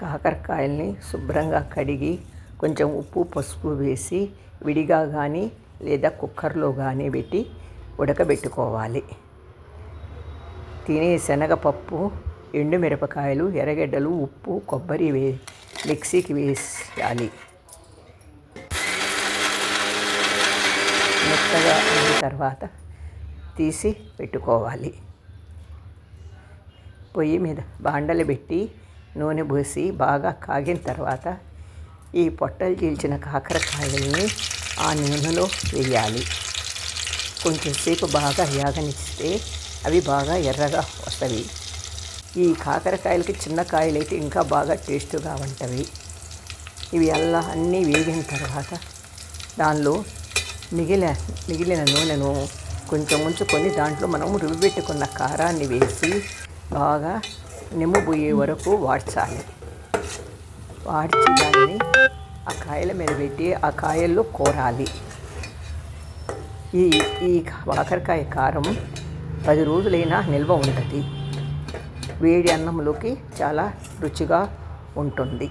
కాకరకాయల్ని శుభ్రంగా కడిగి కొంచెం ఉప్పు పసుపు వేసి విడిగా కానీ లేదా కుక్కర్లో కానీ పెట్టి ఉడకబెట్టుకోవాలి. తినే శనగపప్పు, ఎండుమిరపకాయలు, ఎర్రగడ్డలు, ఉప్పు, కొబ్బరి మిక్సీకి వేయాలి. మెత్తగా అయిన తర్వాత తీసి పెట్టుకోవాలి. పొయ్యి మీద బాండలు పెట్టి నూనె పోసి బాగా కాగిన తర్వాత ఈ పొట్టలు చీల్చిన కాకరకాయల్ని ఆ నూనెలో వేయాలి. కొంచెం సేపు బాగా యాగనిస్తే అవి బాగా ఎర్రగా వస్తాయి. ఈ కాకరకాయలకి చిన్న కాయలైతే ఇంకా బాగా టేస్ట్గా ఉంటవి. ఇవి అన్నీ వేగిన తర్వాత దానిలో మిగిలిన నూనెను కొంచెం ఉంచుకొని దాంట్లో మనము రుబ్బెట్టుకున్న కారాన్ని వేసి బాగా నిమ్మబోయే వరకు వాడ్చాలి. వాడ్చి దాన్ని ఆ కాయల మీద పెట్టి ఆ కాయల్లో కోరాలి. ఈ కాకరకాయ కారం 10 రోజులైనా నిల్వ ఉంటుంది. వేడి అన్నంలోకి చాలా రుచిగా ఉంటుంది.